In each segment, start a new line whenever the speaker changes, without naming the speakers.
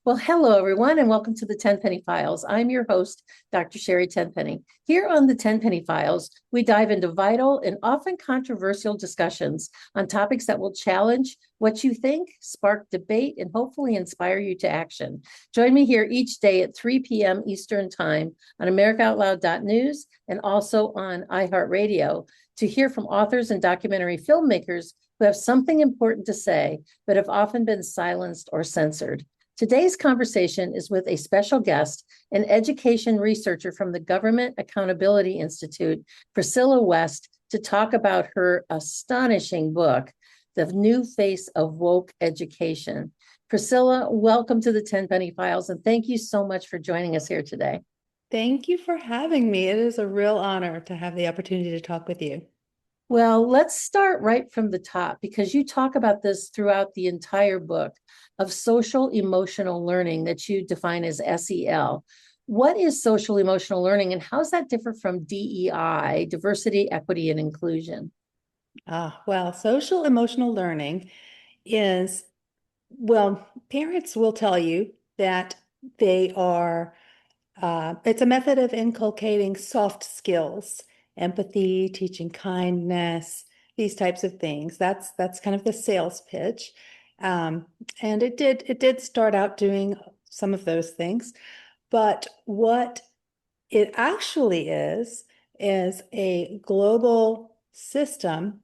Well, hello, everyone, and welcome to the Tenpenny Files. I'm your host, Dr. Sherri Tenpenny. Here on the Tenpenny Files, we dive into vital and often controversial discussions on topics that will challenge what you think, spark debate, and hopefully inspire you to action. Join me here each day at 3 p.m. Eastern Time on AmericaOutloud.news and also on iHeartRadio to hear from authors and documentary filmmakers who have something important to say, but have often been silenced or censored. Today's conversation is with a special guest, an education researcher from the Government Accountability Institute, Priscilla West, to talk about her astonishing book, The New Face of Woke Education. Priscilla, welcome to the Tenpenny Files, and thank you so much for joining us here today.
Thank you for having me. It is a real honor to have the opportunity to talk with you.
Well, let's start right from the top because you talk about this throughout the entire book of social emotional learning that you define as SEL. What is social emotional learning and how does that differ from DEI, diversity, equity, and inclusion?
Well, social emotional learning is, well, parents will tell you that they are, it's a method of inculcating soft skills, empathy, teaching kindness, these types of things. That's kind of the sales pitch. Um, and it did start out doing some of those things, but what it actually is a global system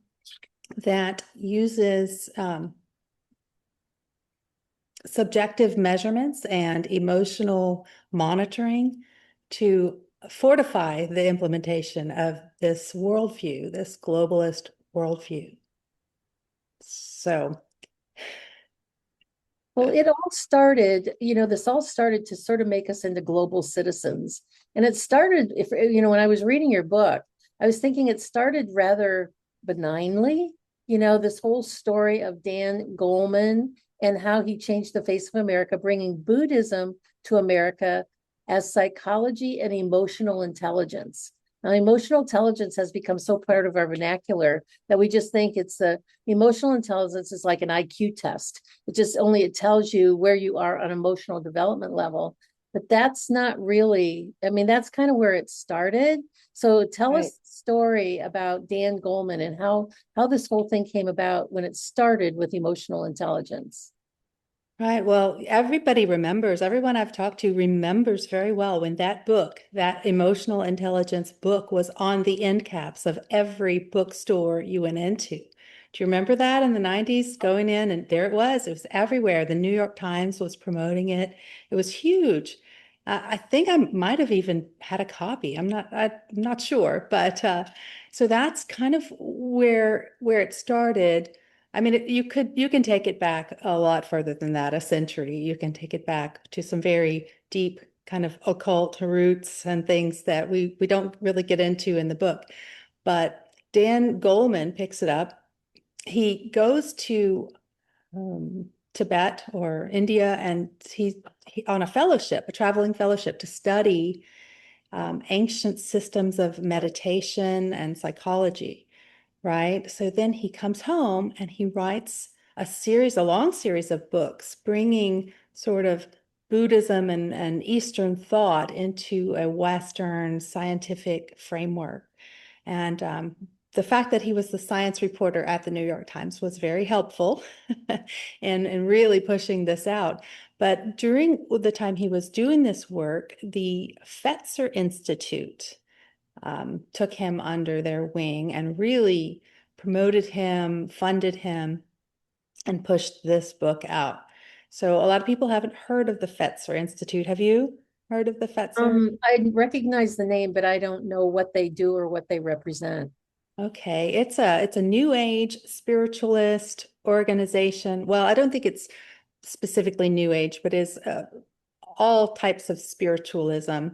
that uses subjective measurements and emotional monitoring to fortify the implementation of this worldview, this globalist worldview. So,
Well, it all started, this all started to sort of make us into global citizens. And it started, when I was reading your book, I was thinking it started rather benignly, this whole story of Dan Goleman and how he changed the face of America, bringing Buddhism to America as psychology and emotional intelligence. Now, emotional intelligence has become so part of our vernacular that we just think it's emotional intelligence is like an IQ test. It tells you where you are on emotional development level. But that's not really, that's kind of where it started. So tell
right.
us the story about Dan Goleman and how this whole thing came about when it started with emotional intelligence.
Right. Well, everyone I've talked to remembers very well when that book, that emotional intelligence book, was on the end caps of every bookstore you went into. Do you remember that in the 90s going in and there it was? It was everywhere. The New York Times was promoting it. It was huge. I think I might have even had a copy. I'm not sure, but so that's kind of where it started. I mean, you can take it back a lot further than that, a century. You can take it back to some very deep kind of occult roots and things that we don't really get into in the book. But Dan Goleman picks it up. He goes to Tibet or India, and he on a fellowship, a traveling fellowship to study ancient systems of meditation and psychology, right? So then he comes home and he writes a long series of books, bringing sort of Buddhism and Eastern thought into a Western scientific framework. And the fact that he was the science reporter at the New York Times was very helpful in really pushing this out. But during the time he was doing this work, the Fetzer Institute took him under their wing and really promoted him, funded him, and pushed this book out. So a lot of people haven't heard of the Fetzer Institute. Have you heard of the Fetzer?
I recognize the name, but I don't know what they do or what they represent.
Okay, it's a new age spiritualist organization. Well, I don't think it's specifically new age, but is all types of spiritualism.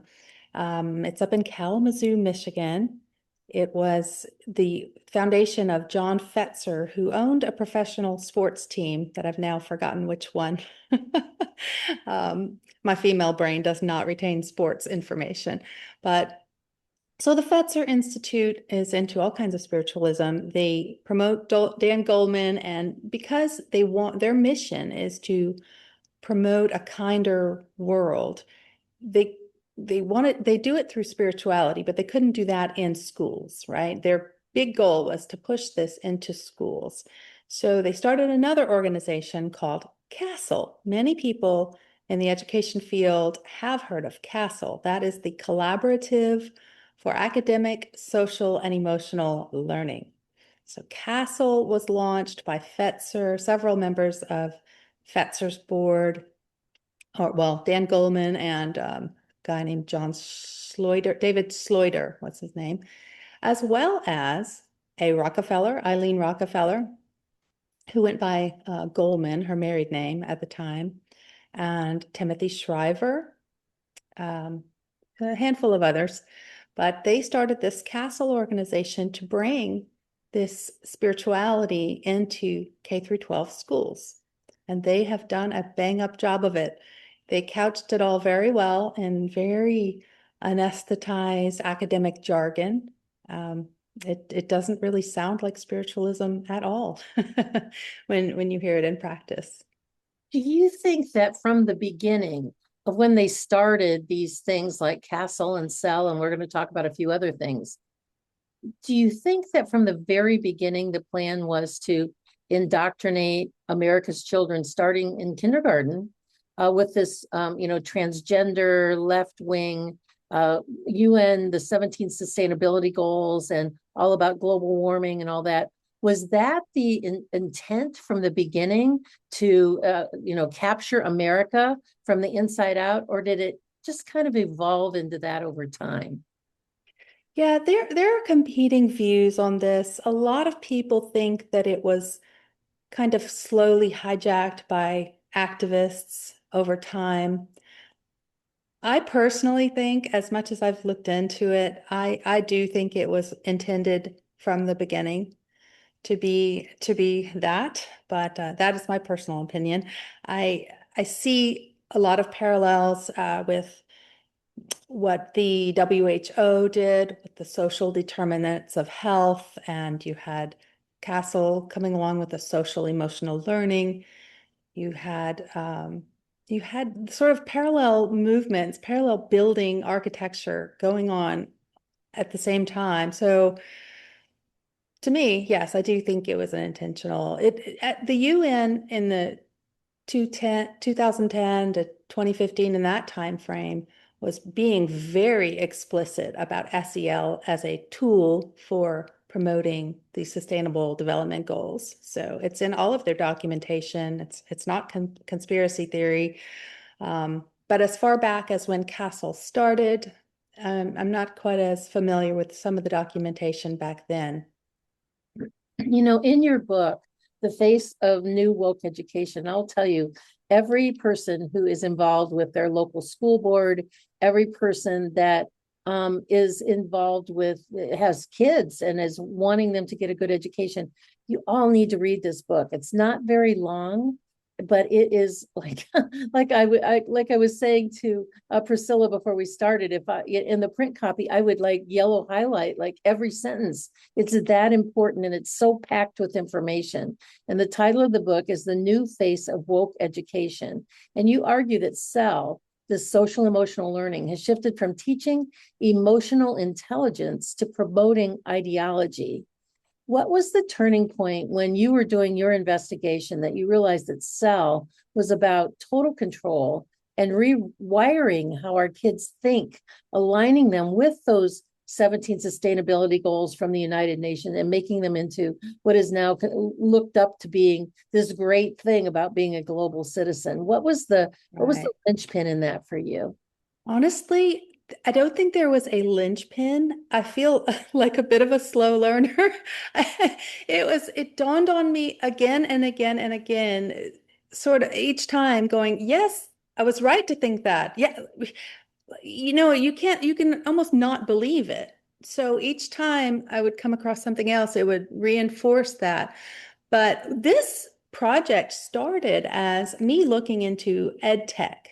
It's up in Kalamazoo, Michigan. It was the foundation of John Fetzer, who owned a professional sports team that I've now forgotten which one. My female brain does not retain sports information, but so the Fetzer Institute is into all kinds of spiritualism. They promote Dan Goleman, and because they want their mission is to promote a kinder world, they they do it through spirituality, but they couldn't do that in schools, right? Their big goal was to push this into schools. So they started another organization called CASTLE. Many people in the education field have heard of CASTLE. That is the Collaborative for Academic, Social, and Emotional Learning. So CASTLE was launched by Fetzer, several members of Fetzer's board, or well, Dan Goleman and guy named John Schloiter, David Schloiter, what's his name, as well as a Rockefeller, Eileen Rockefeller, who went by Goleman, her married name at the time, and Timothy Shriver, a handful of others. But they started this CASTLE organization to bring this spirituality into K through 12 schools. And they have done a bang up job of it. They couched it all very well in very anesthetized academic jargon. It doesn't really sound like spiritualism at all when you hear it in practice.
Do you think that from the beginning of when they started these things like Castle and Cell, and we're going to talk about a few other things, do you think that from the very beginning, the plan was to indoctrinate America's children starting in kindergarten with this, transgender, left-wing, UN, the 17 sustainability goals, and all about global warming and all that? Was that the intent from the beginning to, capture America from the inside out, or did it just kind of evolve into that over time?
Yeah, there are competing views on this. A lot of people think that it was kind of slowly hijacked by activists over time. I personally think, as much as I've looked into it, I do think it was intended from the beginning to be that, but that is my personal opinion. I see a lot of parallels with what the WHO did with the social determinants of health, and you had Castle coming along with the social emotional learning. You had sort of parallel movements, parallel building architecture going on at the same time. So to me, yes, I do think it was an intentional. It at the UN in the 2010 to 2015 in that time frame was being very explicit about SEL as a tool for promoting the Sustainable Development Goals. So it's in all of their documentation. It's not conspiracy theory. But as far back as when Castle started, I'm not quite as familiar with some of the documentation back then.
In your book, The Face of New Woke Education, I'll tell you, every person who is involved with their local school board, every person that is involved with, has kids and is wanting them to get a good education, you all need to read this book. It's not very long, but it is like like I was saying to Priscilla before we started, if I in the print copy I would like yellow highlight like every sentence. It's that important, and it's so packed with information. And the title of the book is The New Face of Woke Education, and you argue that SEL, the social emotional learning, has shifted from teaching emotional intelligence to promoting ideology. What was the turning point when you were doing your investigation that you realized that SEL was about total control and rewiring how our kids think, aligning them with those 17 sustainability goals from the United Nations and making them into what is now looked up to being this great thing about being a global citizen? What was the linchpin in that for you?
Honestly, I don't think there was a linchpin. I feel like a bit of a slow learner. It dawned on me again and again and again, sort of each time going, yes, I was right to think that. Yeah, you can almost not believe it. So each time I would come across something else, it would reinforce that. But this project started as me looking into ed tech.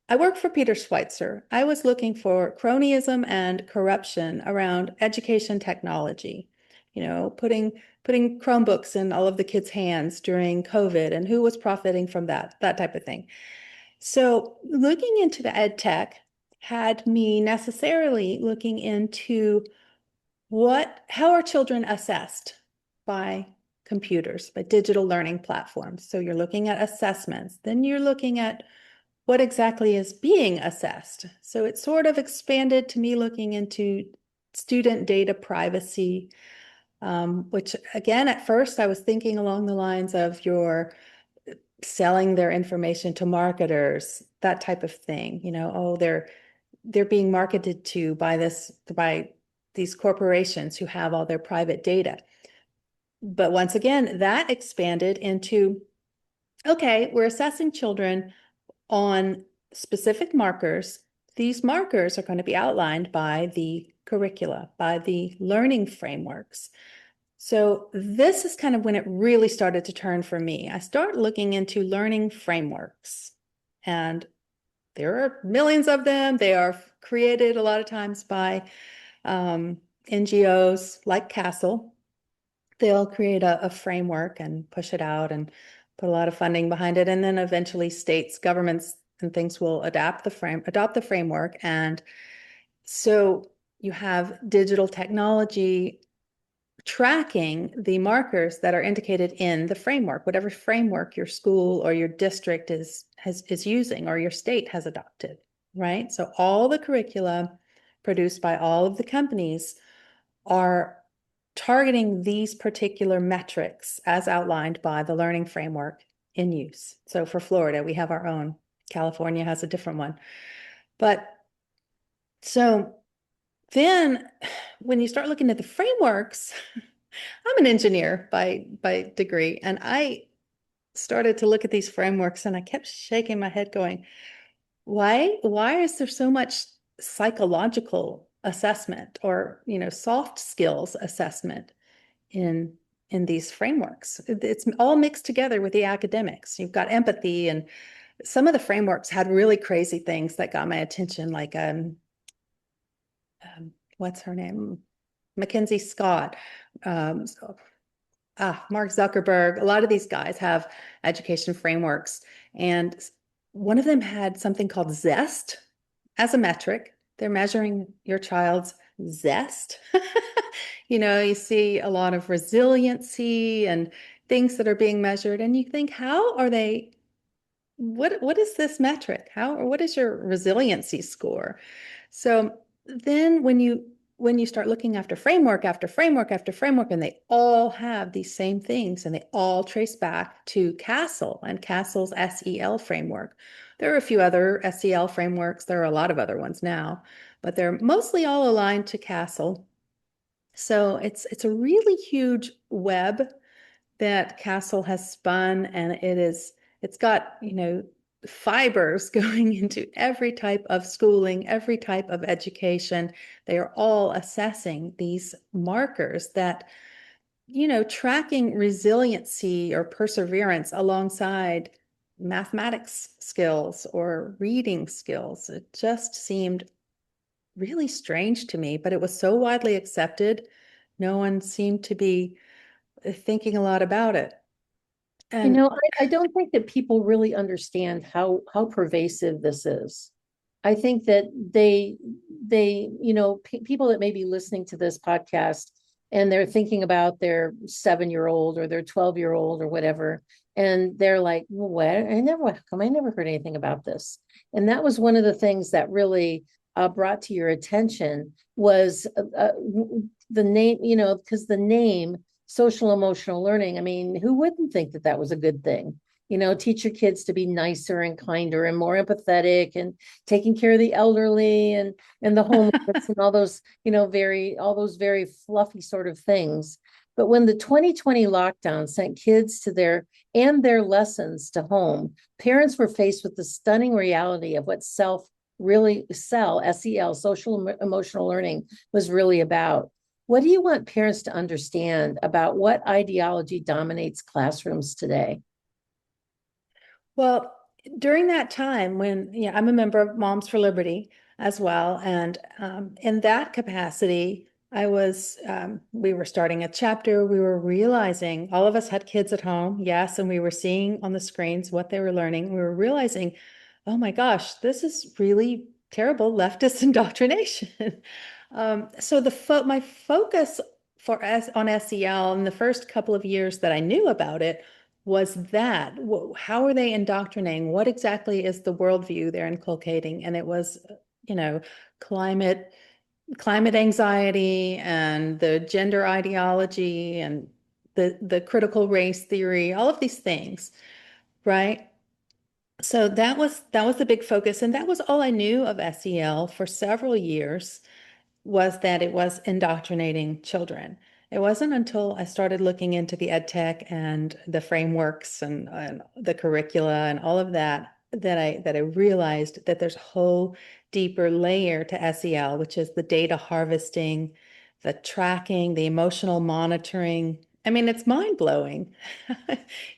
I work for Peter Schweitzer. I was looking for cronyism and corruption around education technology. putting Chromebooks in all of the kids' hands during COVID and who was profiting from that type of thing. So looking into the ed tech had me necessarily looking into how are children assessed by computers, by digital learning platforms. So you're looking at assessments, then you're looking at what exactly is being assessed. So it sort of expanded to me looking into student data privacy, which again, at first I was thinking along the lines of your selling their information to marketers, that type of thing. Oh, they're being marketed to by these corporations who have all their private data. But once again, that expanded into, okay, we're assessing children on specific markers. These markers are going to be outlined by the curricula, by the learning frameworks. So this is kind of when it really started to turn for me. I start looking into learning frameworks, and there are millions of them. They are created a lot of times by NGOs like Castle. They'll create a framework and push it out and put a lot of funding behind it. And then eventually states, governments, and things will adopt the framework. And so you have digital technology tracking the markers that are indicated in the framework, whatever framework your school or your district is using or your state has adopted, right? So all the curricula produced by all of the companies are targeting these particular metrics as outlined by the learning framework in use. So for Florida, we have our own. California has a different one. But so then when you start looking at the frameworks, I'm an engineer by degree, and I started to look at these frameworks and I kept shaking my head going, why is there so much psychological assessment or, soft skills assessment in these frameworks? It's all mixed together with the academics. You've got empathy, and some of the frameworks had really crazy things that got my attention, like what's her name? Mackenzie Scott, Mark Zuckerberg. A lot of these guys have education frameworks, and one of them had something called zest as a metric. They're measuring your child's zest. You see a lot of resiliency and things that are being measured, and you think, how are they? What is this metric? What is your resiliency score? So then when you start looking after framework after framework after framework, and they all have these same things, and they all trace back to Castle and Castle's SEL framework. There are a few other SEL frameworks. There are a lot of other ones now, but they're mostly all aligned to Castle. So it's a really huge web that Castle has spun, and it's got, fibers going into every type of schooling, every type of education. They are all assessing these markers that, tracking resiliency or perseverance alongside mathematics skills or reading skills. It just seemed really strange to me, but it was so widely accepted. No one seemed to be thinking a lot about it. And
I don't think that people really understand how pervasive this is. I think that people that may be listening to this podcast and they're thinking about their 7-year-old or their 12-year-old or whatever, and they're like, well, what? How come I never heard anything about this? And that was one of the things that really brought to your attention was the name, because the name social emotional learning. I mean, who wouldn't think that that was a good thing? Teach your kids to be nicer and kinder and more empathetic and taking care of the elderly and the homeless and all those, all those very fluffy sort of things. But when the 2020 lockdown sent kids to their lessons to home, parents were faced with the stunning reality of what SEL, social emotional learning, was really about. What do you want parents to understand about what ideology dominates classrooms today?
well, during that time when, I'm a member of Moms for Liberty as well. And in that capacity, We were starting a chapter. We were realizing all of us had kids at home, yes, and we were seeing on the screens what they were learning. We were realizing, oh my gosh, this is really terrible leftist indoctrination. So my focus on SEL in the first couple of years that I knew about it was that how are they indoctrinating? What exactly is the worldview they're inculcating? And it was, you know, climate climate anxiety and the gender ideology and the critical race theory, all of these things, right? So that was the big focus, and that was all I knew of SEL for several years, was that it was indoctrinating children. It wasn't until I started looking into the ed tech and the frameworks and the curricula and all of that that I realized that there's a whole deeper layer to SEL, which is the data harvesting, the tracking, the emotional monitoring. I mean, it's mind blowing.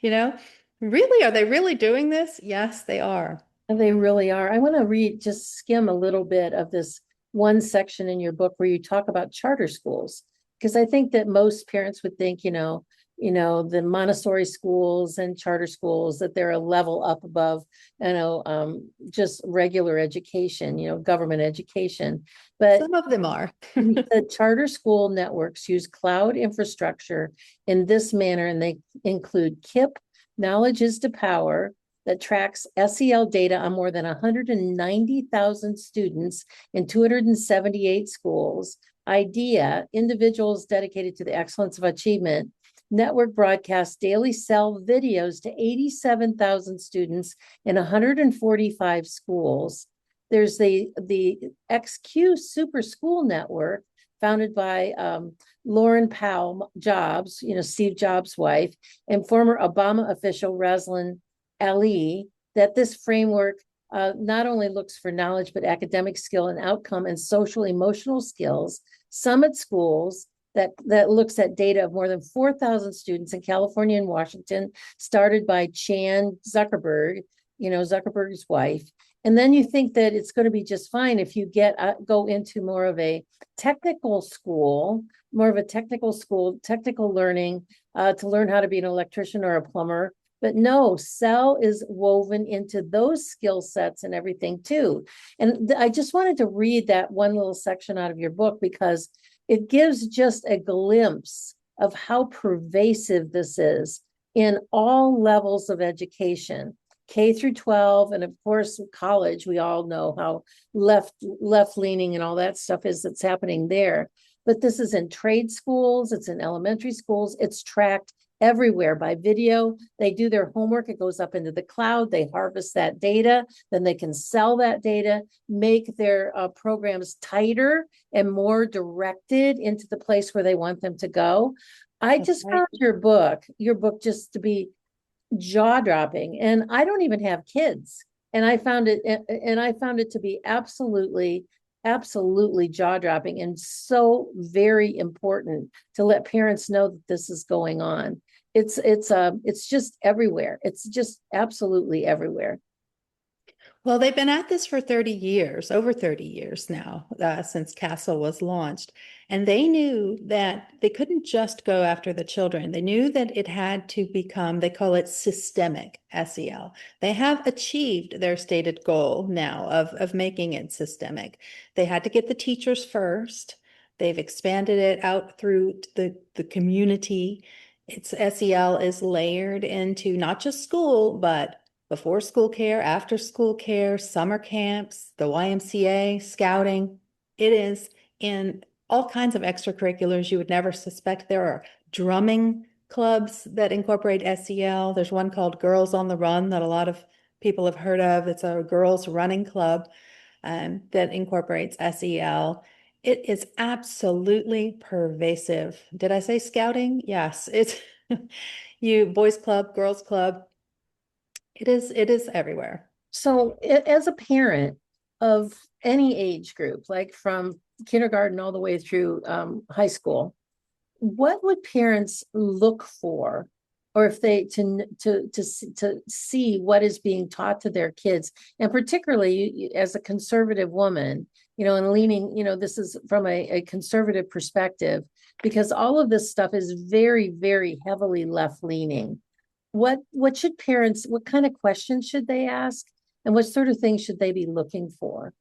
You know, really, are they really doing this? Yes, they are.
They really are. I want to just skim a little bit of this one section in your book where you talk about charter schools, because I think that most parents would think, the Montessori schools and charter schools, that they're a level up above, just regular education, government education. But
Some of them are.
the charter school networks use cloud infrastructure in this manner, and they include KIP, Knowledge is to Power, that tracks SEL data on more than 190,000 students in 278 schools. IDEA, individuals dedicated to the excellence of achievement. Network broadcasts daily SEL videos to 87,000 students in 145 schools. There's the XQ Super School Network, founded by Lauren Powell Jobs, Steve Jobs' wife, and former Obama official Reslan Ali, that this framework not only looks for knowledge, but academic skill and outcome and social emotional skills. Summit Schools, that looks at data of more than 4,000 students in California and Washington, started by Chan Zuckerberg, Zuckerberg's wife. And then you think that it's going to be just fine if you go into more of a technical school, technical learning to learn how to be an electrician or a plumber. But no, SEL is woven into those skill sets and everything too. And I just wanted to read that one little section out of your book, because it gives just a glimpse of how pervasive this is in all levels of education. K through 12, and of course college. We all know how left leaning and all that stuff is that's happening there. But this is in trade schools, it's in elementary schools, it's tracked everywhere by video. They do their homework, it goes up into the cloud, they harvest that data, then they can sell that data, make their programs tighter and more directed into the place where they want them to go. I just found your book just to be jaw-dropping, and I don't even have kids, and I found it to be absolutely jaw-dropping, and so very important to let parents know that this is going on. It's just everywhere. It's just absolutely everywhere.
Well, they've been at this for 30 years, over 30 years now, since Castle was launched. And they knew that they couldn't just go after the children. They knew that it had to become, they call it systemic SEL. They have achieved their stated goal now of making it systemic. They had to get the teachers first. They've expanded it out through the community. SEL is layered into not just school, but before school care, after school care, summer camps, the YMCA, scouting. It is in all kinds of extracurriculars you would never suspect. There are drumming clubs that incorporate SEL. There's one called Girls on the Run that a lot of people have heard of. It's a girls running club that incorporates SEL. It is absolutely pervasive. Did I say scouting? Yes, it's boys club, girls club. It is everywhere.
So as a parent of any age group, like from kindergarten all the way through high school, what would parents look for, or if they to see what is being taught to their kids? And particularly as a conservative woman, and leaning, this is from a conservative perspective, because all of this stuff is very, very heavily left leaning. What should parents, what kind of questions should they ask? And what sort of things should they be looking for?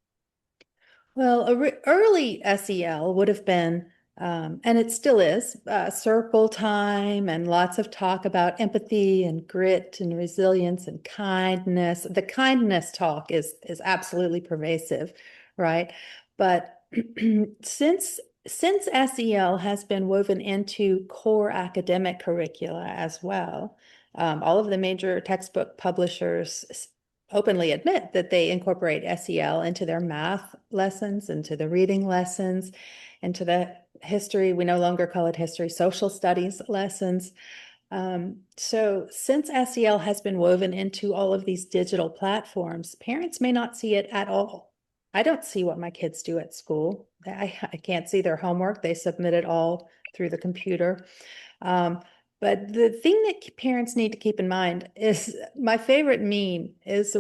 Well, early SEL would have been, and it still is, circle time and lots of talk about empathy and grit and resilience and kindness. The kindness talk is absolutely pervasive, right? But since SEL has been woven into core academic curricula as well, all of the major textbook publishers openly admit that they incorporate SEL into their math lessons, into the reading lessons, into the history. We no longer call it history, social studies lessons. So since SEL has been woven into all of these digital platforms, parents may not see it at all. I don't see what my kids do at school. I can't see their homework. They submit it all through the computer. But the thing that parents need to keep in mind is my favorite meme is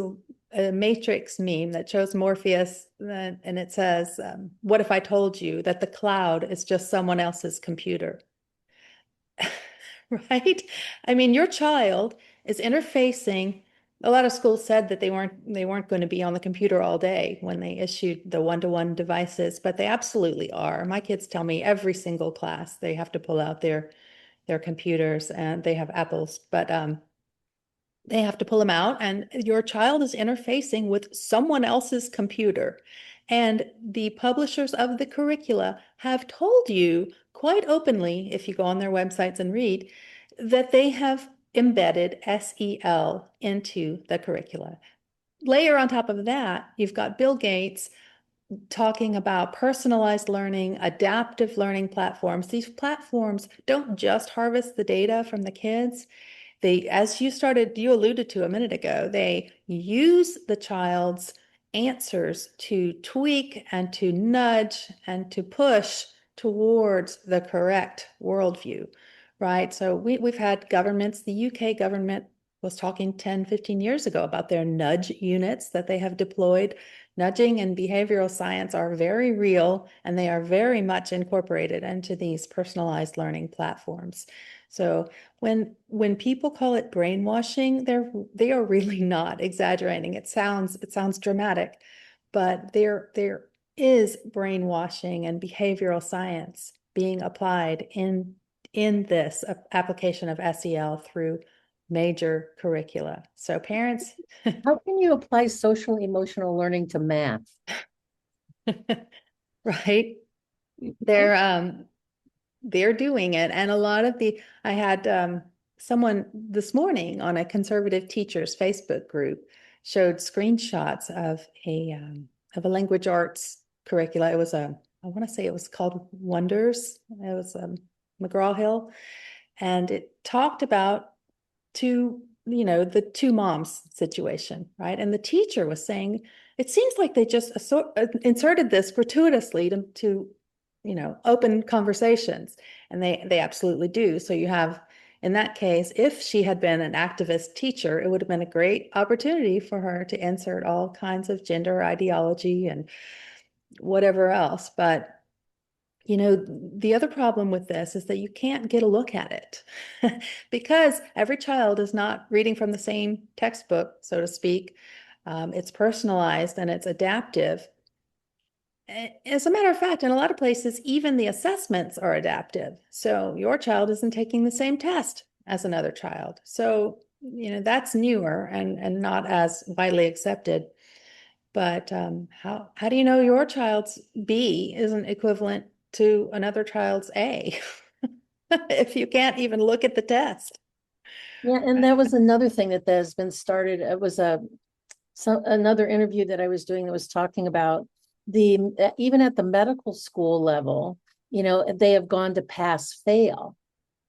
a Matrix meme that shows Morpheus, and it says, what if I told you that the cloud is just someone else's computer? Right? I mean, your child is interfacing. A lot of schools said that they weren't going to be on the computer all day when they issued the one-to-one devices, but they absolutely are. My kids tell me every single class they have to pull out their computers, and they have Apples, but they have to pull them out, and your child is interfacing with someone else's computer. And the publishers of the curricula have told you quite openly, if you go on their websites and read, that they have embedded SEL into the curricula. Layer on top of that, you've got Bill Gates talking about personalized learning, adaptive learning platforms. These platforms don't just harvest the data from the kids. They, as you alluded to a minute ago, they use the child's answers to tweak and to nudge and to push towards the correct worldview, right? So we've had governments, the UK government was talking 10, 15 years ago about their nudge units that they have deployed. Nudging and behavioral science are very real, and they are very much incorporated into these personalized learning platforms. So when people call it brainwashing, they are really not exaggerating. It sounds dramatic, but there is brainwashing and behavioral science being applied in this application of SEL through major curricula. So parents,
How can you apply social emotional learning to math?
right? They're they're doing it. And a lot of I had someone this morning on a conservative teachers Facebook group showed screenshots of a language arts curricula. It was I want to say it was called Wonders. It was McGraw-Hill, and it talked about the two moms situation, right? And the teacher was saying, it seems like they just inserted this gratuitously to open conversations. And they absolutely do. So you have, in that case, if she had been an activist teacher, it would have been a great opportunity for her to insert all kinds of gender ideology and whatever else. But the other problem with this is that you can't get a look at it because every child is not reading from the same textbook, so to speak. It's personalized and it's adaptive. As a matter of fact, in a lot of places, even the assessments are adaptive. So your child isn't taking the same test as another child. So, that's newer and not as widely accepted. But how do you know your child's B isn't equivalent to another child's A if you can't even look at the test?
Yeah, and that was another thing that has been started. It was another interview that I was doing that was talking about even at the medical school level, they have gone to pass fail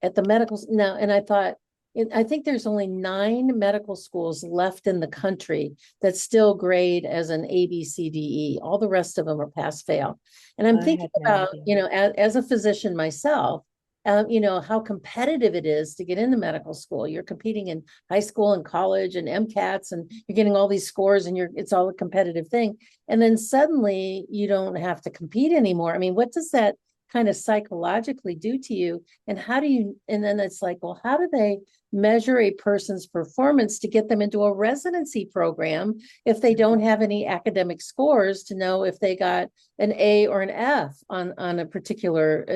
at the medical now. And I think there's only 9 medical schools left in the country that still grade as an A, B, C, D, E. All the rest of them are pass fail. And I'm
I
thinking
had no
about,
idea.
as a physician myself, how competitive it is to get into medical school. You're competing in high school and college and MCATs, and you're getting all these scores, and it's all a competitive thing. And then suddenly you don't have to compete anymore. I mean, what does that kind of psychologically do to you? And then it's like, well, how do they measure a person's performance to get them into a residency program if they don't have any academic scores to know if they got an A or an F on a particular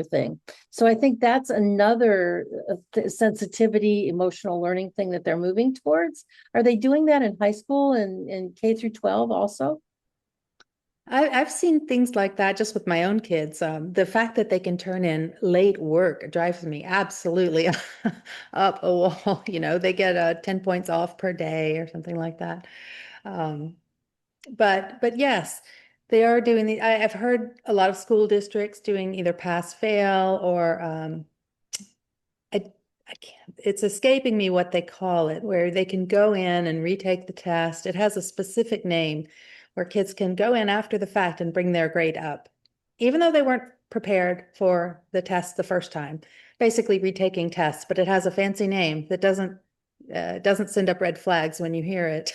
thing? So I think that's another sensitivity, emotional learning thing that they're moving towards. Are they doing that in high school and K through 12 also?
I've seen things like that just with my own kids. The fact that they can turn in late work drives me absolutely up a wall. They get 10 points off per day or something like that. Um, but yes, they are doing I've heard a lot of school districts doing either pass fail or I can't, it's escaping me what they call it, where they can go in and retake the test. It has a specific name where kids can go in after the fact and bring their grade up, even though they weren't prepared for the test the first time, basically retaking tests, but it has a fancy name that doesn't send up red flags when you hear it.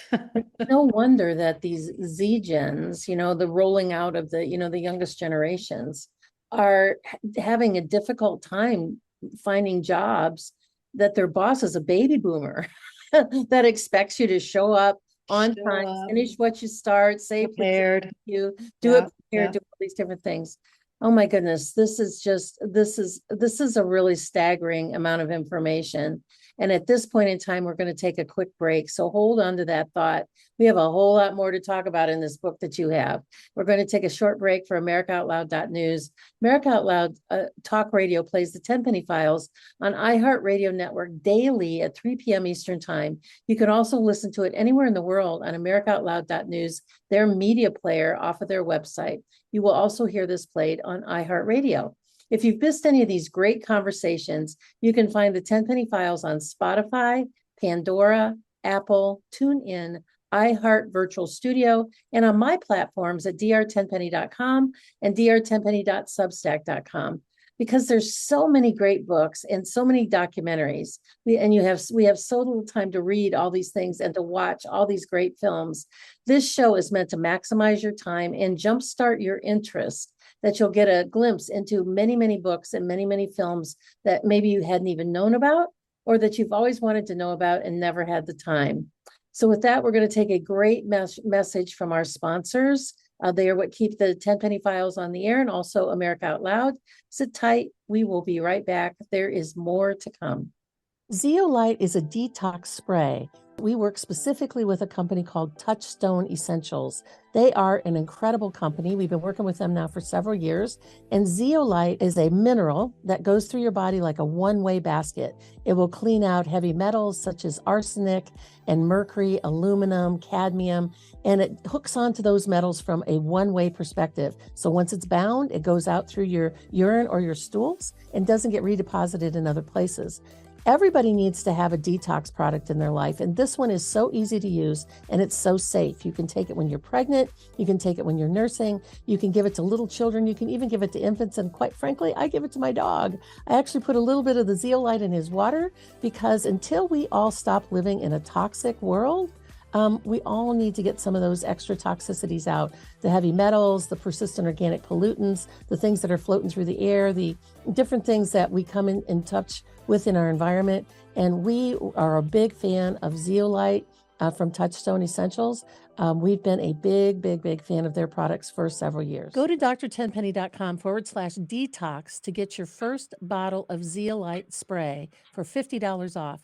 No wonder that these Z gens, the rolling out of the youngest generations are having a difficult time finding jobs, that their boss is a baby boomer that expects you to show up on time, finish what you start, say
prepared,
you do it prepared, do all these different things. Oh my goodness, this is a really staggering amount of information. And at this point in time, we're going to take a quick break. So hold on to that thought. We have a whole lot more to talk about in this book that you have. We're going to take a short break for AmericaOutloud.news. America Out Loud Talk Radio plays the Tenpenny Files on iHeartRadio Network daily at 3 p.m. Eastern Time. You can also listen to it anywhere in the world on AmericaOutloud.news, their media player off of their website. You will also hear this played on iHeartRadio. If you've missed any of these great conversations, you can find the Tenpenny Files on Spotify, Pandora, Apple, TuneIn, iHeart Virtual Studio, and on my platforms at drtenpenny.com and drtenpenny.substack.com. Because there's so many great books and so many documentaries, we have so little time to read all these things and to watch all these great films. This show is meant to maximize your time and jumpstart your interest, that you'll get a glimpse into many, many books and many, many films that maybe you hadn't even known about, or that you've always wanted to know about and never had the time. So with that, we're going to take a great message from our sponsors. They are what keep the Tenpenny Files on the air, and also America Out Loud. Sit tight. We will be right back. There is more to come. Zeolite is a detox spray. We work specifically with a company called Touchstone Essentials. They are an incredible company. We've been working with them now for several years. And zeolite is a mineral that goes through your body like a one-way basket. It will clean out heavy metals such as arsenic and mercury, aluminum, cadmium, and it hooks onto those metals from a one-way perspective. So once it's bound, it goes out through your urine or your stools and doesn't get redeposited in other places. Everybody needs to have a detox product in their life, and this one is so easy to use and it's so safe. You can take it when you're pregnant, you can take it when you're nursing, you can give it to little children, you can even give it to infants, and quite frankly, I give it to my dog. I actually put a little bit of the zeolite in his water, because until we all stop living in a toxic world, we all need to get some of those extra toxicities out, the heavy metals, the persistent organic pollutants, the things that are floating through the air, the different things that we come in touch with in our environment. And we are a big fan of zeolite from Touchstone Essentials. We've been a big fan of their products for several years. Go to drtenpenny.com/detox to get your first bottle of zeolite spray for $50 off.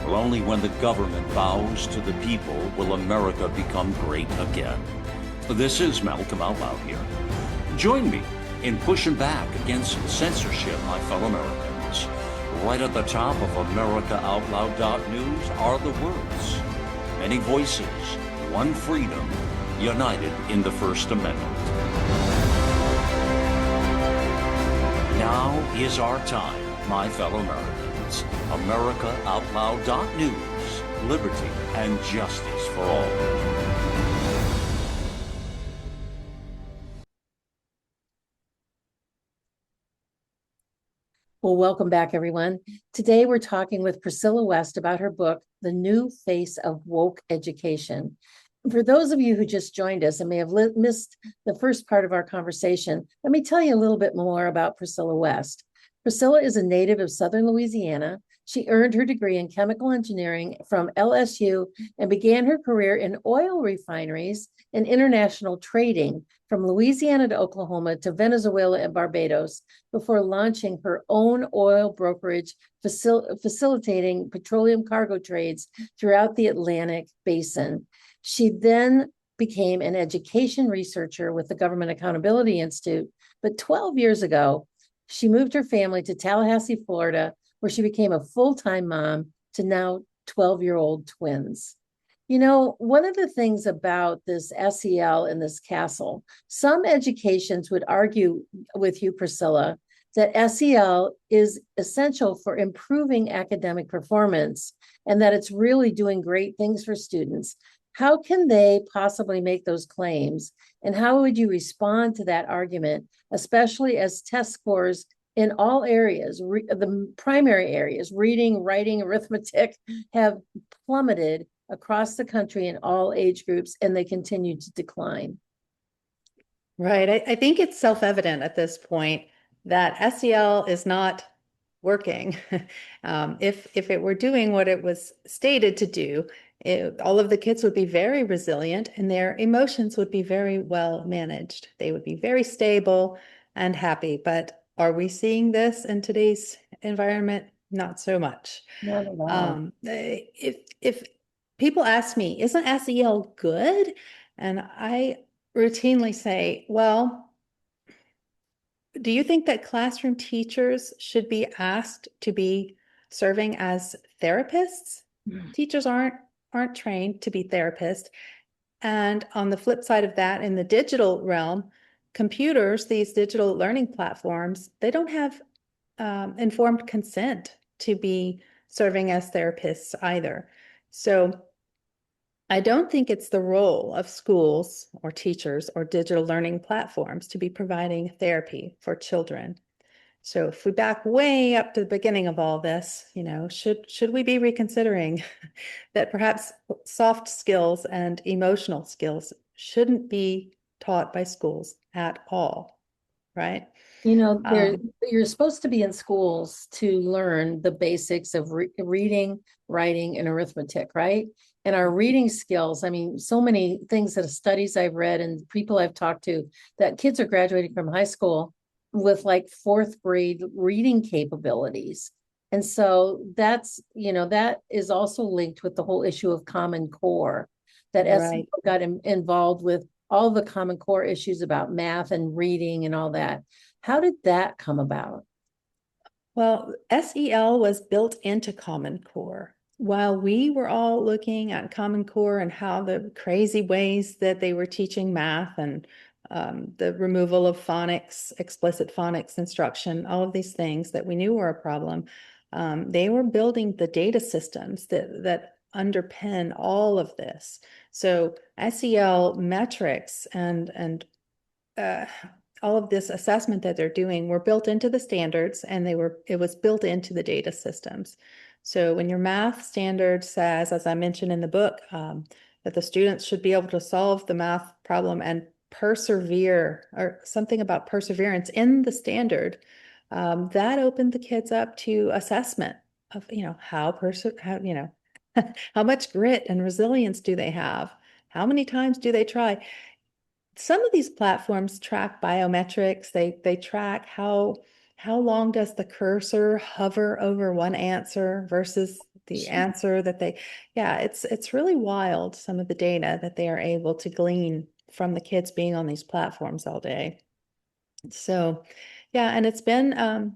Well, only when the government bows to the people will America become great again. This is Malcolm Out Loud here. Join me in pushing back against censorship, my fellow Americans. Right at the top of AmericaOutloud.news are the words: many voices, one freedom, united in the First Amendment. Now is our time, my fellow Americans. AmericaOutloud.news, liberty and justice for all.
Well, welcome back, everyone. Today, we're talking with Priscilla West about her book, The New Face of Woke Education. For those of you who just joined us and may have missed the first part of our conversation, let me tell you a little bit more about Priscilla West. Priscilla is a native of Southern Louisiana. She earned her degree in chemical engineering from LSU and began her career in oil refineries and international trading from Louisiana to Oklahoma to Venezuela and Barbados before launching her own oil brokerage, facilitating petroleum cargo trades throughout the Atlantic basin. She then became an education researcher with the Government Accountability Institute, but 12 years ago, she moved her family to Tallahassee, Florida, where she became a full-time mom to now 12-year-old twins. You know, one of the things about this SEL and this castle, some educations would argue with you, Priscilla, that SEL is essential for improving academic performance and that it's really doing great things for students. How can they possibly make those claims? And how would you respond to that argument, especially as test scores in all areas, the primary areas, reading, writing, arithmetic, have plummeted across the country in all age groups, and they continue to decline?
Right. I think it's self-evident at this point that SEL is not working. If it were doing what it was stated to do, all of the kids would be very resilient and their emotions would be very well managed. They would be very stable and happy. But are we seeing this in today's environment? Not so much.
Not at all.
If people ask me, isn't SEL good? And I routinely say, well, do you think that classroom teachers should be asked to be serving as therapists? Teachers aren't trained to be therapists. And on the flip side of that, in the digital realm, computers, these digital learning platforms, they don't have informed consent to be serving as therapists either. So I don't think it's the role of schools or teachers or digital learning platforms to be providing therapy for children. So if we back way up to the beginning of all this, you know, should we be reconsidering that perhaps soft skills and emotional skills shouldn't be taught by schools at all, right?
You know, you're supposed to be in schools to learn the basics of reading, writing, and arithmetic, right? And our reading skills, I mean, so many things that studies I've read and people I've talked to, that kids are graduating from high school with like fourth grade reading capabilities. And so that's, you know, that is also linked with the whole issue of Common Core, that
Right.
SEL got involved with all the Common Core issues about math and reading and all that. How did that come about?
Well, SEL was built into Common Core. While we were all looking at Common Core and how the crazy ways that they were teaching math and the removal of phonics, explicit phonics instruction, all of these things that we knew were a problem, they were building the data systems that underpin all of this. So SEL metrics and all of this assessment that they're doing were built into the standards, and it was built into the data systems. So when your math standard says, as I mentioned in the book, that the students should be able to solve the math problem and persevere, or something about perseverance in the standard, that opened the kids up to assessment of, you know, how how much grit and resilience do they have? How many times do they try? Some of these platforms track biometrics. They track how long does the cursor hover over one answer versus the answer that it's really wild, some of the data that they are able to glean from the kids being on these platforms all day. So yeah, and it's been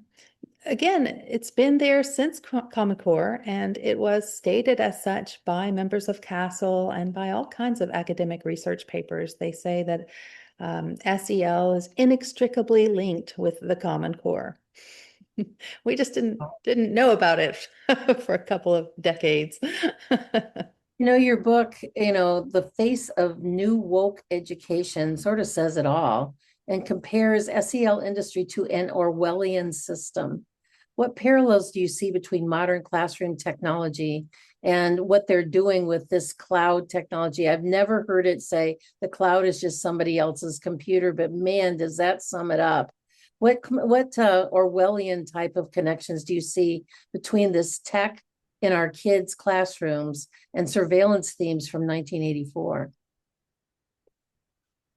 again, it's been there since Common Core, and it was stated as such by members of CASEL and by all kinds of academic research papers. They say that SEL is inextricably linked with the Common Core. We just didn't know about it for a couple of decades.
You know, your book, you know, The Face of New Woke Education sort of says it all and compares SEL industry to an Orwellian system. what parallels do you see between modern classroom technology and what they're doing with this cloud technology? I've never heard it say the cloud is just somebody else's computer, but man, does that sum it up. What Orwellian type of connections do you see between this tech in our kids' classrooms and surveillance themes from 1984?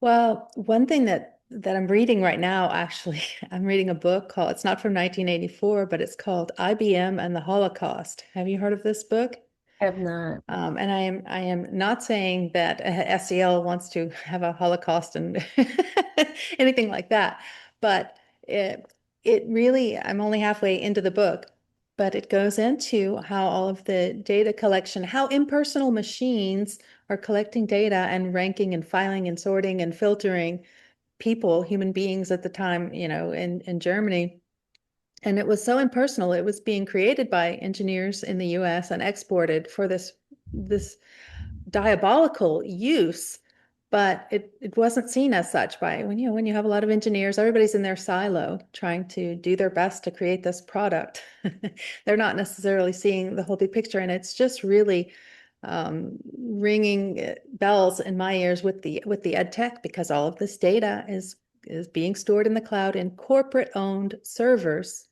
Well, one thing that I'm reading right now, actually, I'm reading a book called, it's not from 1984, but it's called IBM and the Holocaust. Have you heard of this book?
Have not.
And I am not saying that SEL wants to have a Holocaust and anything like that, but it really, I'm only halfway into the book, but it goes into how all of the data collection, how impersonal machines are collecting data and ranking and filing and sorting and filtering people, human beings at the time, in Germany. And it was so impersonal. It was being created by engineers in the US and exported for this diabolical use, but it wasn't seen as such by when you have a lot of engineers, everybody's in their silo trying to do their best to create this product. They're not necessarily seeing the whole big picture, and it's just really ringing bells in my ears with the ed tech, because all of this data is being stored in the cloud in corporate owned servers.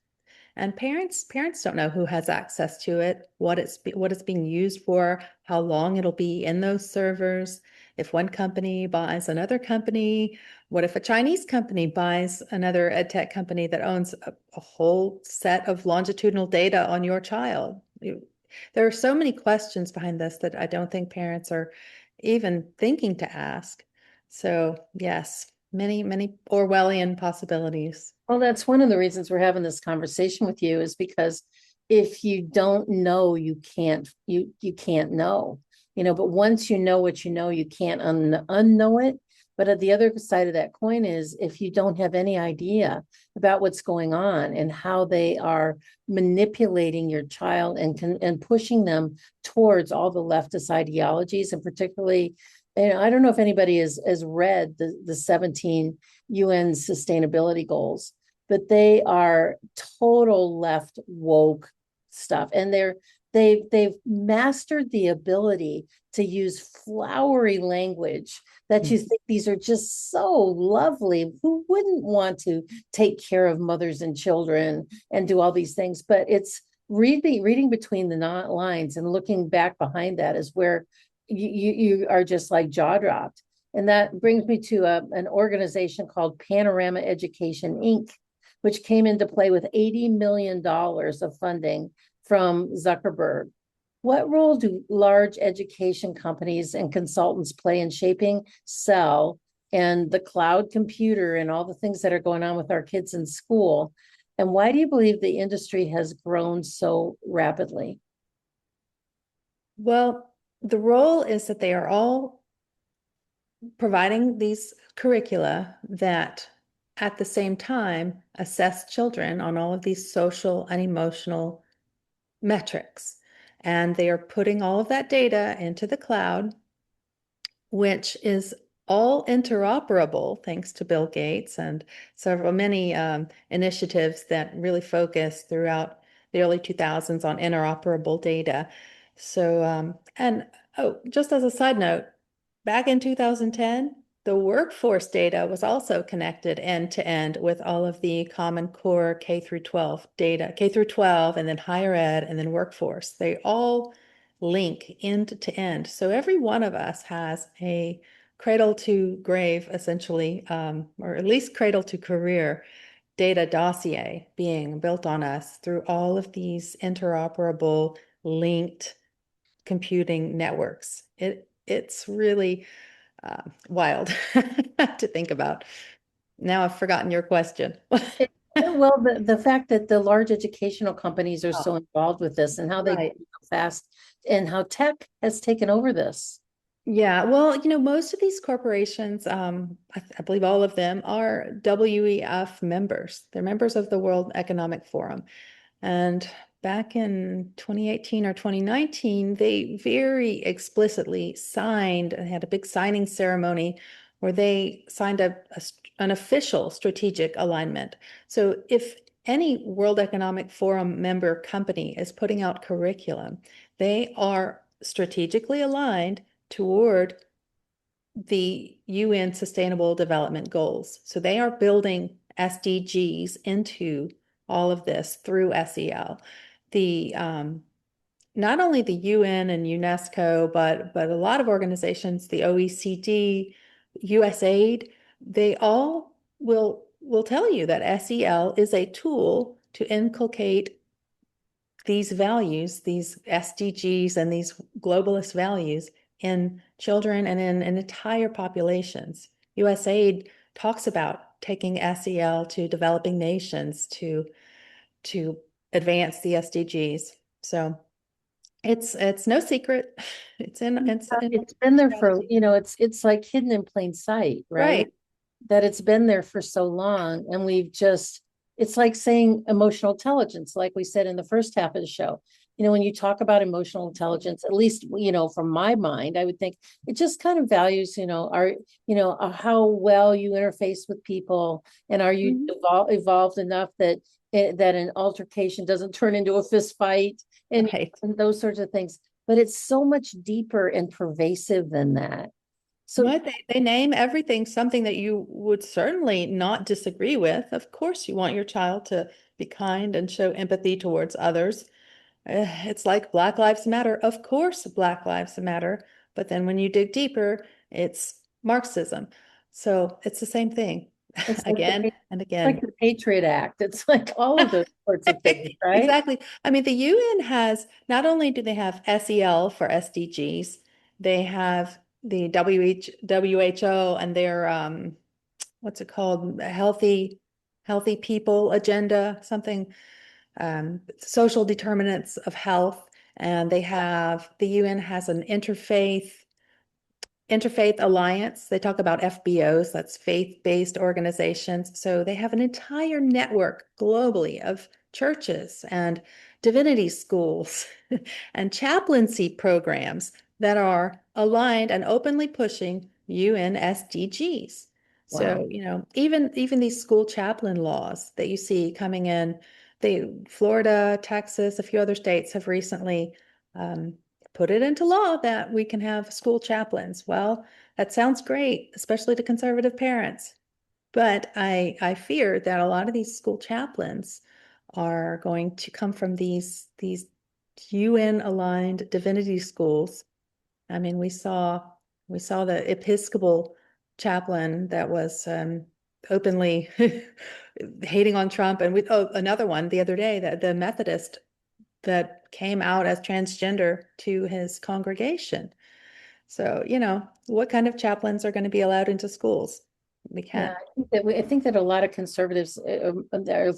And parents don't know who has access to it, what it's being used for, how long it'll be in those servers. If one company buys another company, what if a Chinese company buys another ed tech company that owns a whole set of longitudinal data on your child? There are so many questions behind this that I don't think parents are even thinking to ask. So yes, many, many Orwellian possibilities.
Well, that's one of the reasons we're having this conversation with you, is because if you don't know, you can't know, but once you know what you know, you can't unknow it. But at the other side of that coin is, if you don't have any idea about what's going on and how they are manipulating your child and pushing them towards all the leftist ideologies, and particularly, I don't know if anybody has read the 17 UN sustainability goals, but they are total left woke stuff. And they've mastered the ability to use flowery language that you think these are just so lovely. Who wouldn't want to take care of mothers and children and do all these things? But it's reading between the lines and looking back behind that is where you are just like jaw dropped. And that brings me to an organization called Panorama Education, Inc., which came into play with $80 million of funding from Zuckerberg. What role do large education companies and consultants play in shaping SEL and the cloud computer and all the things that are going on with our kids in school? And why do you believe the industry has grown so rapidly?
Well, the role is that they are all providing these curricula that at the same time assess children on all of these social and emotional metrics. And they are putting all of that data into the cloud, which is all interoperable thanks to Bill Gates and many initiatives that really focus throughout the early 2000s on interoperable data. So, just as a side note, back in 2010, the workforce data was also connected end to end with all of the Common Core K through 12 data, K through 12, and then higher ed, and then workforce. They all link end to end. So every one of us has a cradle to grave, essentially, or at least cradle to career data dossier being built on us through all of these interoperable, linked computing networks. It's really wild to think about. Now I've forgotten your question.
Well, the fact that the large educational companies are so involved with this, and how they
Right.
go fast, and how tech has taken over this.
Yeah, well, most of these corporations, I believe all of them are WEF members. They're members of the World Economic Forum. And back in 2018 or 2019, they very explicitly signed and had a big signing ceremony where they signed an official strategic alignment. So if any World Economic Forum member company is putting out curriculum, they are strategically aligned toward the UN Sustainable Development Goals. So they are building SDGs into all of this through SEL. The not only the UN and UNESCO, but a lot of organizations, the OECD, USAID, they all will tell you that SEL is a tool to inculcate these values, these SDGs and these globalist values in children and in entire populations. USAID talks about taking SEL to developing nations to advance the SDGs. So it's no secret. It's
been there for, it's like hidden in plain sight, right?
right.
That it's been there for so long, and it's like saying emotional intelligence, like we said in the first half of the show. When you talk about emotional intelligence, at least, from my mind, I would think it just kind of values, how well you interface with people, and are you evolved enough that an altercation doesn't turn into a fist fight, and those sorts of things. But it's so much deeper and pervasive than that. So
they name everything something that you would certainly not disagree with. Of course, you want your child to be kind and show empathy towards others. It's like Black Lives Matter. Of course, Black Lives Matter. But then when you dig deeper, it's Marxism. So it's the same thing again and again.
It's like the Patriot Act. It's like all of those sorts of things, right?
Exactly. I mean, the UN has, not only do they have SEL for SDGs, they have the WHO and their what's it called? Healthy people agenda, something, social determinants of health. And the UN has an interfaith alliance. They talk about FBOs, that's faith-based organizations. So they have an entire network globally of churches and divinity schools and chaplaincy programs that are aligned and openly pushing UN SDGs.
Wow.
So, even these school chaplain laws that you see coming in, Florida, Texas, a few other states have recently put it into law that we can have school chaplains. Well, that sounds great, especially to conservative parents. But I fear that a lot of these school chaplains are going to come from these UN aligned divinity schools. I mean, we saw the Episcopal chaplain that was openly hating on Trump, and another one the other day, that the Methodist that came out as transgender to his congregation. So, what kind of chaplains are going to be allowed into schools? We can't.
Yeah, I think that a lot of conservatives, at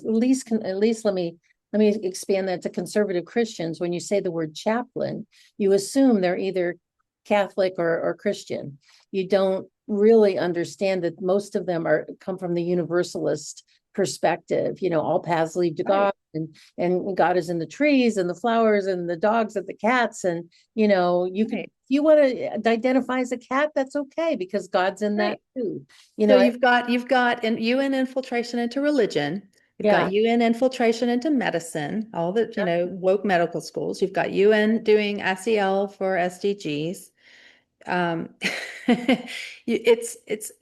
least let me expand that to conservative Christians. When you say the word chaplain, you assume they're either Catholic or Christian. You don't really understand that most of them come from the universalist perspective. All paths lead to God, and God is in the trees and the flowers and the dogs and the cats, and you can, if you want to identify as a cat, that's okay, because God's in that too.
So you've got an UN infiltration into religion. You've got UN infiltration into medicine, all the woke medical schools. You've got UN doing SEL for SDGs.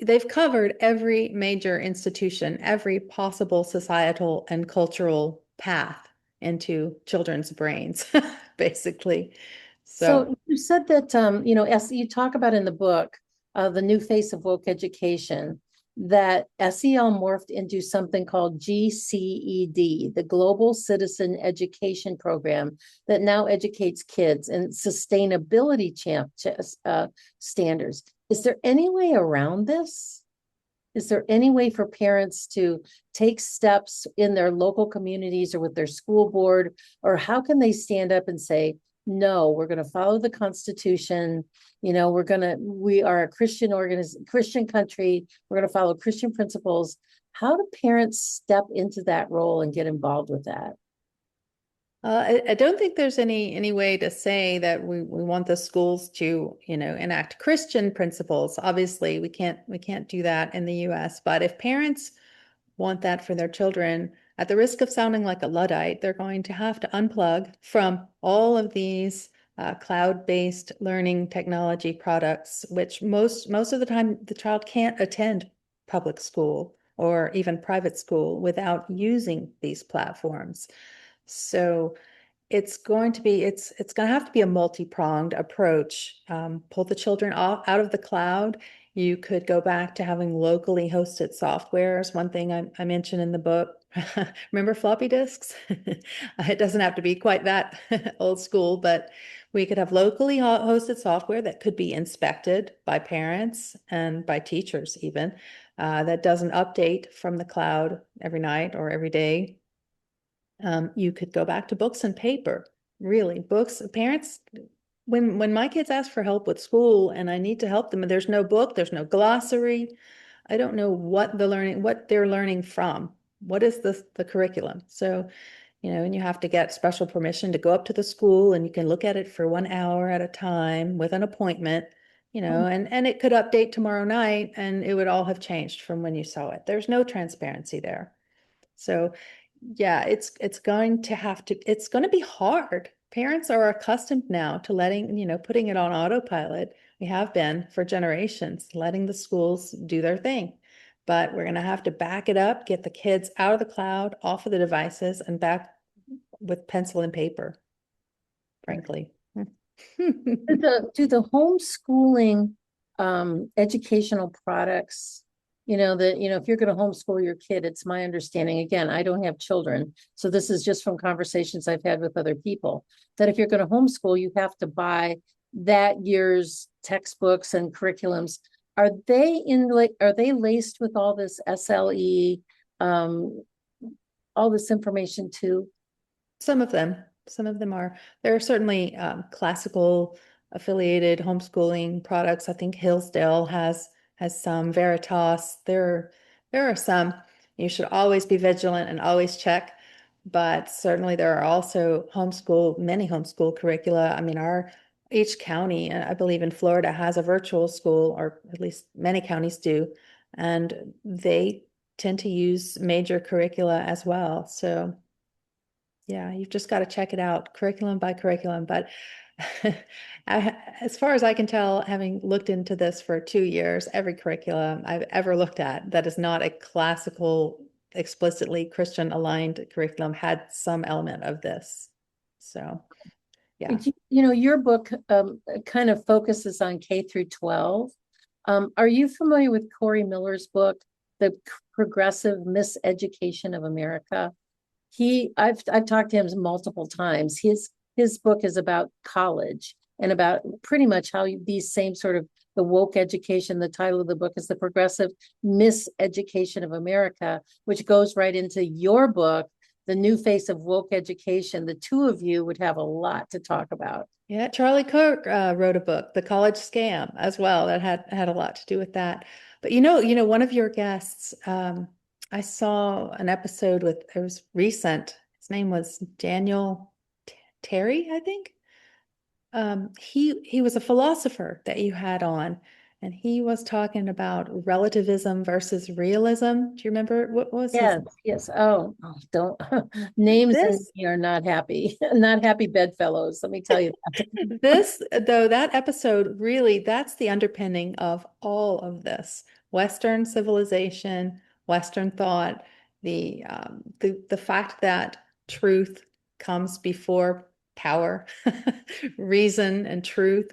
They've covered every major institution, every possible societal and cultural path into children's brains, basically.
So you said that you talk about in the book, the new face of woke education, that SEL morphed into something called GCED, the Global Citizen Education Program, that now educates kids in sustainability standards. Is there any way around this? Is there any way for parents to take steps in their local communities or with their school board, or how can they stand up and say, no, we're going to follow the Constitution. We are a Christian country. We're going to follow Christian principles. How do parents step into that role and get involved with that?
I don't think there's any way to say that we want the schools to, enact Christian principles. Obviously, we can't do that in the US. But if parents want that for their children, at the risk of sounding like a Luddite, they're going to have to unplug from all of these cloud-based learning technology products, which most of the time the child can't attend public school or even private school without using these platforms. So it's going to have to be a multi-pronged approach. Pull the children out of the cloud. You could go back to having locally hosted software is one thing I mentioned in the book. Remember floppy disks? It doesn't have to be quite that old school, but we could have locally hosted software that could be inspected by parents and by teachers even, that doesn't update from the cloud every night or every day. You could go back to books and paper, really. Books, parents, when my kids ask for help with school and I need to help them, and there's no book, there's no glossary, I don't know what they're learning from. What is the curriculum? So, and you have to get special permission to go up to the school and you can look at it for 1 hour at a time with an appointment, and it could update tomorrow night and it would all have changed from when you saw it. There's no transparency there. So yeah, it's going to be hard. Parents are accustomed now to putting it on autopilot. We have been for generations, letting the schools do their thing. But we're going to have to back it up, get the kids out of the cloud, off of the devices, and back with pencil and paper, frankly.
Do the homeschooling educational products, if you're going to homeschool your kid, it's my understanding, again, I don't have children, so this is just from conversations I've had with other people, that if you're going to homeschool, you have to buy that year's textbooks and curriculums. Are they laced with all this SLE, all this information too?
Some of them are. There are certainly classical affiliated homeschooling products. I think Hillsdale has some, Veritas. There are some. You should always be vigilant and always check. But certainly there are also many homeschool curricula. I mean, each county, I believe in Florida, has a virtual school, or at least many counties do, and they tend to use major curricula as well. So yeah, you've just got to check it out curriculum by curriculum. But as far as I can tell, having looked into this for 2 years, every curriculum I've ever looked at that is not a classical, explicitly Christian aligned curriculum had some element of this. So, yeah.
Your book kind of focuses on K through 12. Are you familiar with Corey Miller's book, The Progressive Miseducation of America? I've talked to him multiple times. His book is about college and about pretty much how these same sort of the woke education. The title of the book is The Progressive Miseducation of America, which goes right into your book, The New Face of Woke Education. The two of you would have a lot to talk about.
Yeah, Charlie Kirk wrote a book, The College Scam, as well, that had a lot to do with that. But one of your guests, I saw an episode it was recent. His name was Daniel Terry, I think. He was a philosopher that you had on, and he was talking about relativism versus realism. Do you remember what was
Yes, yes. Oh, don't names are not happy, not happy bedfellows. Let me tell you that.
That episode really, that's the underpinning of all of this. Western civilization, Western thought, the fact that truth comes before power, reason and truth.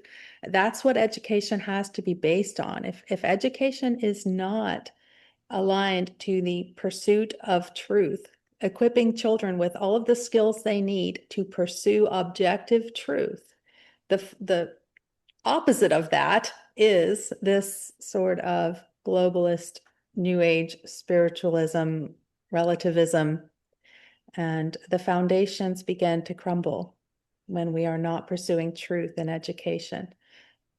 That's what education has to be based on. If education is not aligned to the pursuit of truth, equipping children with all of the skills they need to pursue objective truth, the opposite of that is this sort of globalist, new age spiritualism, relativism, and the foundations begin to crumble when we are not pursuing truth in education.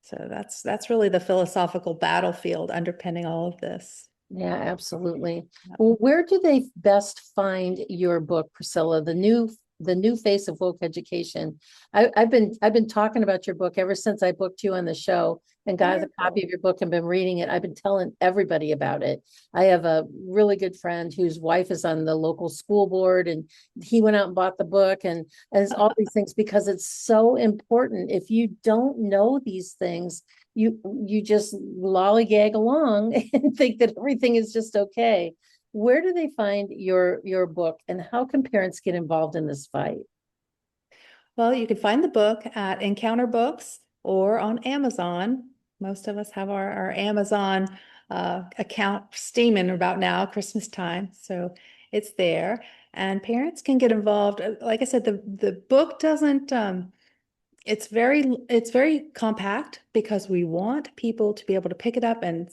So that's really the philosophical battlefield underpinning all of this.
Yeah, absolutely. Well, where do they best find your book, Priscilla, The New the new face of woke education. I've been talking about your book ever since I booked you on the show and got a copy of your book and been reading it. I've been telling everybody about it. I have a really good friend whose wife is on the local school board, and he went out and bought the book and as all these things, because it's so important. If you don't know these things, you just lollygag along and think that everything is just okay. Where do they find your book, and how can parents get involved in this fight?
Well, you can find the book at Encounter Books or on Amazon. Most of us have our Amazon account steaming about now, Christmas time. So it's there. And parents can get involved. Like I said, the book doesn't, it's very compact because we want people to be able to pick it up and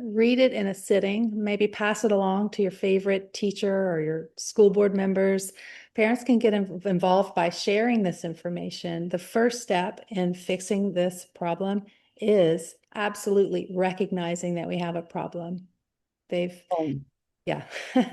read it in a sitting, maybe pass it along to your favorite teacher or your school board members. Parents can get involved by sharing this information. The first step in fixing this problem is absolutely recognizing that we have a problem. Yeah.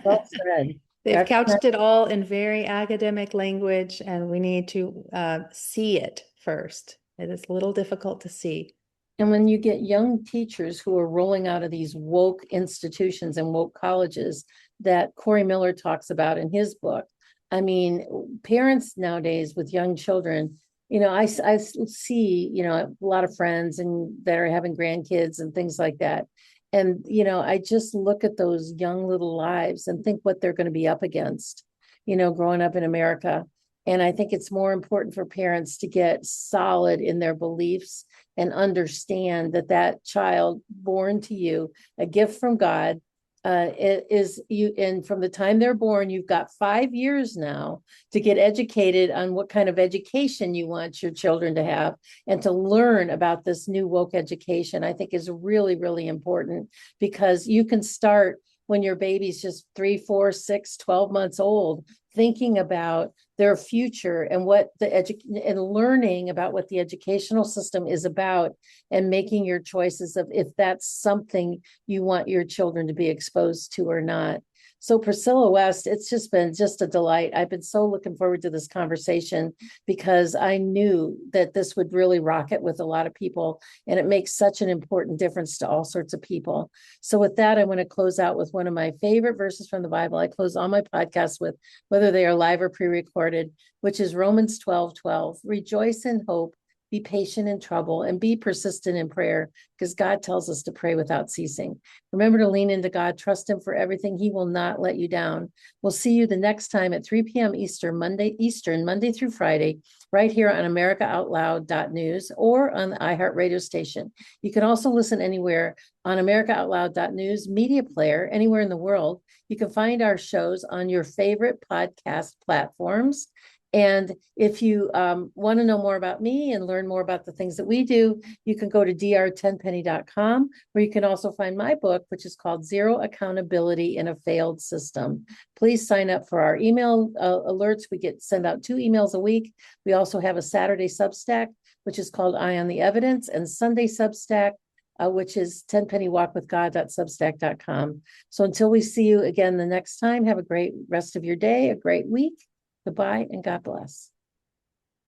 Well said.
They've couched it all in very academic language, and we need to see it first. It is a little difficult to see.
And when you get young teachers who are rolling out of these woke institutions and woke colleges that Corey Miller talks about in his book, I mean, parents nowadays with young children, I see, a lot of friends and that are having grandkids and things like that. And, I just look at those young little lives and think what they're going to be up against, growing up in America. And I think it's more important for parents to get solid in their beliefs and understand that child born to you, a gift from God, and from the time they're born, you've got 5 years now to get educated on what kind of education you want your children to have, and to learn about this new woke education, I think is really, really important, because you can start when your baby's just 3, 4, 6, 12 months old, thinking about their future and what and learning about what the educational system is about, and making your choices of if that's something you want your children to be exposed to or not. So Priscilla West, it's just been a delight. I've been so looking forward to this conversation, because I knew that this would really rock it with a lot of people, and it makes such an important difference to all sorts of people. So with that, I want to close out with one of my favorite verses from the Bible. I close all my podcasts with, whether they are live or pre-recorded, which is Romans 12:12. Rejoice in hope, be patient in trouble, and be persistent in prayer, because God tells us to pray without ceasing. Remember to lean into God, trust him for everything. He will not let you down. We'll see you the next time at 3 p.m. Eastern, Monday through Friday, right here on AmericaOutloud.news or on the iHeartRadio station. You can also listen anywhere on AmericaOutloud.news media player, anywhere in the world. You can find our shows on your favorite podcast platforms. And if you want to know more about me and learn more about the things that we do, you can go to drtenpenny.com, where you can also find my book, which is called Zero Accountability in a Failed System. Please sign up for our email alerts. We send out 2 emails a week. We also have a Saturday Substack, which is called Eye on the Evidence, and Sunday Substack, which is tenpennywalkwithgod.substack.com. So until we see you again the next time, have a great rest of your day, a great week. Goodbye and God bless.